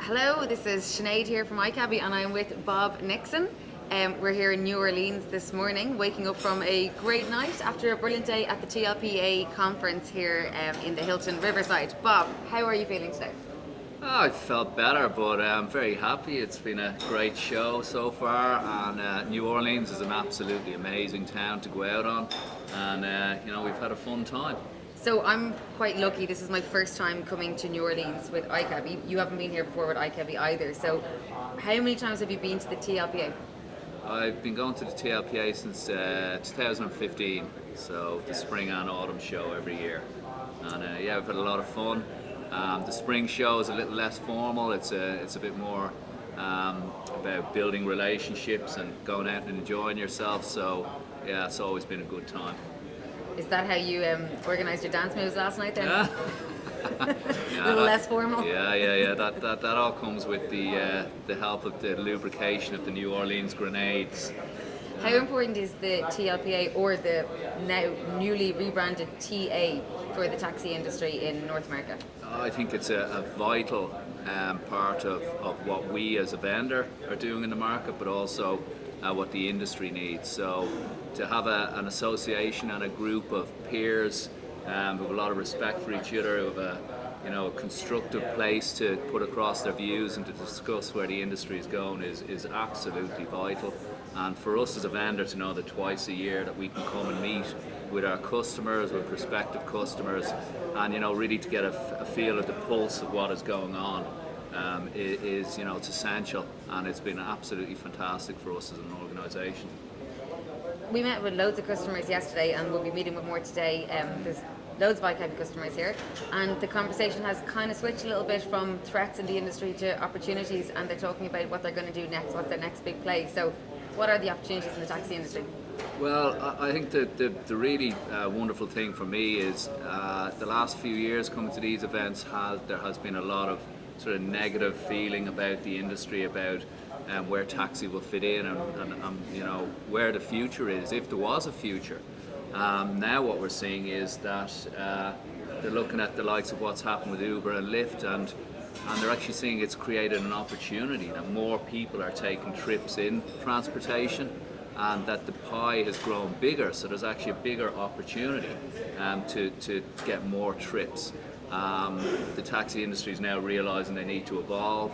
Hello, this is Sinead here from iCabby and I'm with Bob Nixon. We're here in New Orleans this morning, waking up from a great night after a brilliant day at the TLPA conference here in the Hilton Riverside. Bob, how are you feeling today? Oh, I felt better, but I'm very happy. It's been a great show so far, and New Orleans is an absolutely amazing town to go out on, and we've had a fun time. So I'm quite lucky. This is my first time coming to New Orleans with iCabby. You haven't been here before with iCabby either. So how many times have you been to the TLPA? I've been going to the TLPA since 2015, so the spring and autumn show every year, and we've had a lot of fun. The spring show is a little less formal. It's a bit more about building relationships and going out and enjoying yourself. So yeah, it's always been a good time. Is that how you organised your dance moves last night then? Yeah. A little less formal? Yeah. That all comes with the help of the lubrication of the New Orleans grenades. How important is the TLPA or the now newly rebranded TA for the taxi industry in North America? I think it's a vital part of what we as a vendor are doing in the market, but also what the industry needs. So to have an association and a group of peers who have a lot of respect for each other, who have a constructive place to put across their views and to discuss where the industry is going is absolutely vital. And for us as a vendor to know that twice a year that we can come and meet with our customers, with prospective customers, and really to get a feel of the pulse of what is going on is it's essential, and it's been absolutely fantastic for us as an organisation. We met with loads of customers yesterday and we'll be meeting with more today. There's loads of iCabby customers here, and the conversation has kind of switched a little bit from threats in the industry to opportunities, and they're talking about what they're going to do next, what's their next big play. So what are the opportunities in the taxi industry? Well, I think the really wonderful thing for me is the last few years coming to these events, there has been a lot of sort of negative feeling about the industry, about where taxi will fit in and where the future is, if there was a future. Now what we're seeing is that they're looking at the likes of what's happened with Uber and Lyft, and they're actually seeing it's created an opportunity that more people are taking trips in transportation, and that the pie has grown bigger, so there's actually a bigger opportunity to get more trips. The taxi industry is now realising they need to evolve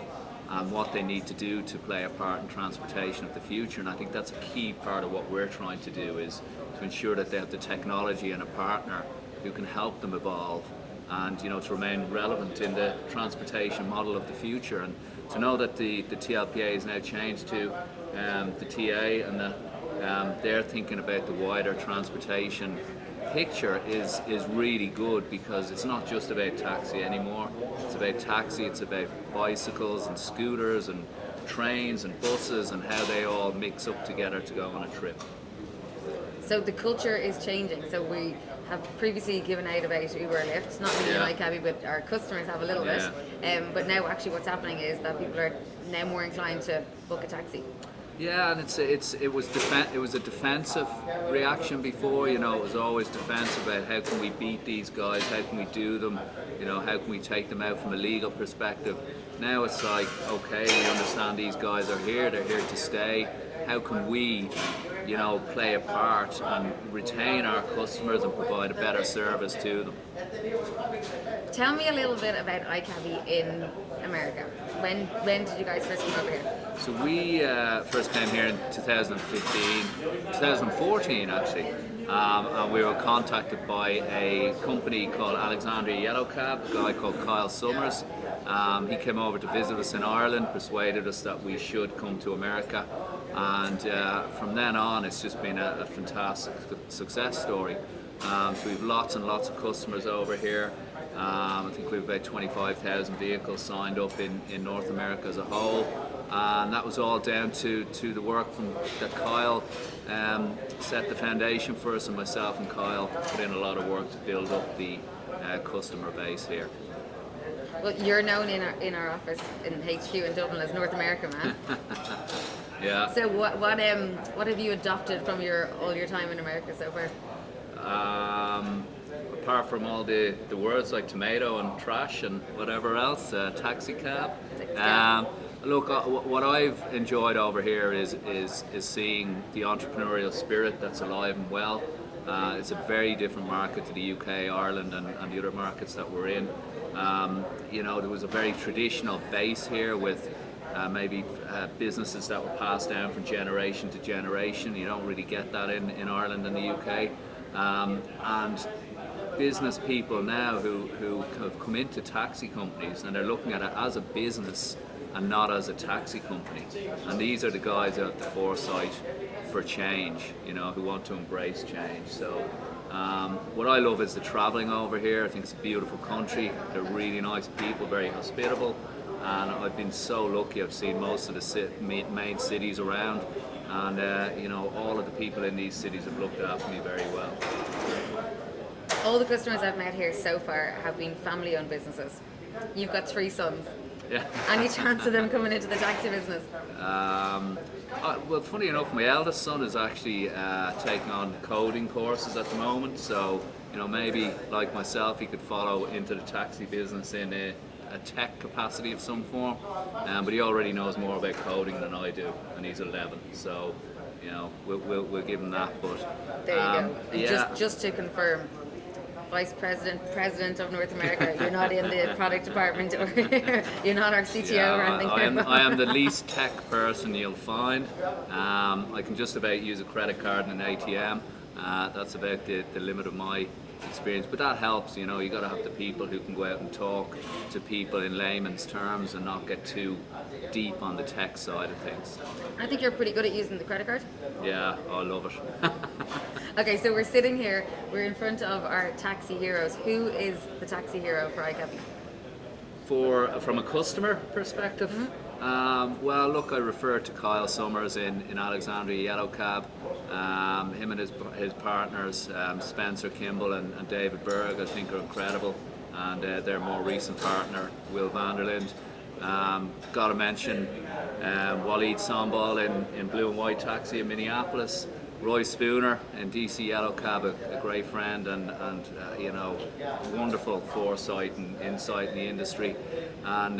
and what they need to do to play a part in transportation of the future, and I think that's a key part of what we're trying to do, is to ensure that they have the technology and a partner who can help them evolve and to remain relevant in the transportation model of the future. And to know that the TLPA is now changed to the TA, and that they're thinking about the wider transportation picture is really good, because it's not just about taxi anymore. It's about taxi, it's about bicycles and scooters and trains and buses and how they all mix up together to go on a trip. So the culture is changing. So we have previously given out about Uber and Lyft, not really in iCabby, but our customers have a little bit. But now actually what's happening is that people are now more inclined to book a taxi. Yeah, and it was a defensive reaction before. It was always defensive about how can we beat these guys, how can we do them, how can we take them out from a legal perspective. Now it's like, okay, we understand these guys are here, they're here to stay. How can we, play a part and retain our customers and provide a better service to them? Tell me a little bit about iCabby in America. When did you guys first come over here? So we first came here in 2014 actually, and we were contacted by a company called Alexandria Yellow Cab, a guy called Kyle Summers. He came over to visit us in Ireland, persuaded us that we should come to America, and from then on it's just been a fantastic success story. So we have lots and lots of customers over here. I think we have about 25,000 vehicles signed up in North America as a whole, and that was all down to the work that Kyle set the foundation for us, and myself and Kyle put in a lot of work to build up the customer base here. Well, you're known in our office in HQ in Dublin as North America man. Yeah. So what have you adopted from all your time in America so far? apart from all the words like tomato and trash and whatever else, taxi cab. Look, what I've enjoyed over here is seeing the entrepreneurial spirit that's alive and well. It's a very different market to the UK, Ireland, and the other markets that we're in. There was a very traditional base here with maybe businesses that were passed down from generation to generation. You don't really get that in Ireland and the UK. And business people now who have come into taxi companies and they're looking at it as a business and not as a taxi company. And these are the guys who have the foresight for change, who want to embrace change. So what I love is the travelling over here. I think it's a beautiful country. They're really nice people, very hospitable. And I've been so lucky. I've seen most of the main cities around. And all of the people in these cities have looked after me very well. All the customers I've met here so far have been family-owned businesses. You've got 3 sons. Yeah. Any chance of them coming into the taxi business? Well, funny enough, my eldest son is actually taking on coding courses at the moment. So, maybe like myself, he could follow into the taxi business in a tech capacity of some form. But he already knows more about coding than I do, and he's 11. So, we'll give him that. But there you go. And yeah. just to confirm, Vice President of North America, you're not in the product department, or you're not our CTO or anything. I am the least tech person you'll find. I can just about use a credit card and an ATM. That's about the limit of my experience, but that helps. You got to have the people who can go out and talk to people in layman's terms and not get too deep on the tech side of things. I think you're pretty good at using the credit card. Yeah, I love it. Okay, so we're sitting here, we're in front of our taxi heroes. Who is the taxi hero for iCabbi? From a customer perspective, well, look, I refer to Kyle Summers in Alexandria Yellow Cab. Him and his partners, Spencer Kimball and David Berg, I think are incredible. And their more recent partner, Will Vanderlind. Got to mention Waleed Sambal in Blue and White Taxi in Minneapolis. Roy Spooner in DC Yellow Cab, a great friend and wonderful foresight and insight in the industry. And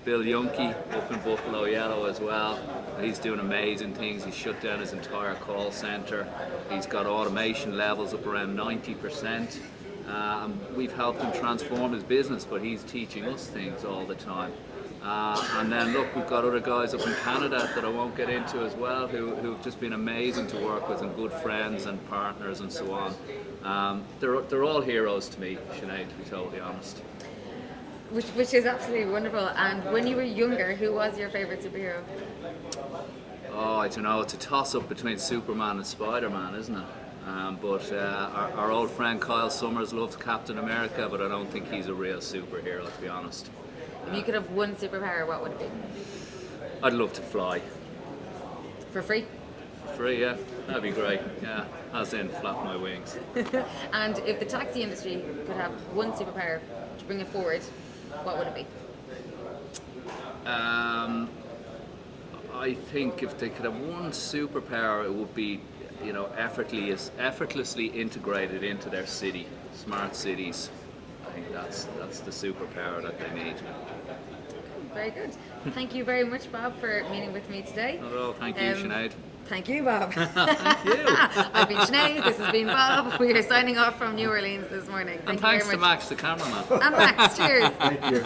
Bill Yunke up in Buffalo Yellow as well. He's doing amazing things. He's shut down his entire call centre. He's got automation levels up around 90%. We've helped him transform his business, but he's teaching us things all the time. And then look, we've got other guys up in Canada that I won't get into as well, who've just been amazing to work with and good friends and partners and so on. They're all heroes to me, Sinead, to be totally honest. Which is absolutely wonderful. And when you were younger, who was your favourite superhero? Oh, I don't know. It's a toss-up between Superman and Spider-Man, isn't it? But our old friend Kyle Summers loves Captain America, but I don't think he's a real superhero, to be honest. If you could have one superpower, what would it be? I'd love to fly. For free? For free, yeah. That'd be great, yeah. As in, flap my wings. And if the taxi industry could have one superpower to bring it forward, what would it be? I think if they could have one superpower, it would be, effortlessly integrated into their city, smart cities. I think that's the superpower that they need. Very good. Thank you very much, Bob, for meeting with me today. Not at all. Thank you, Sinead. Thank you, Bob. Thank you. I've been Sinead. This has been Bob. We are signing off from New Orleans this morning. And thanks to Max, the cameraman. And Max, cheers. Thank you.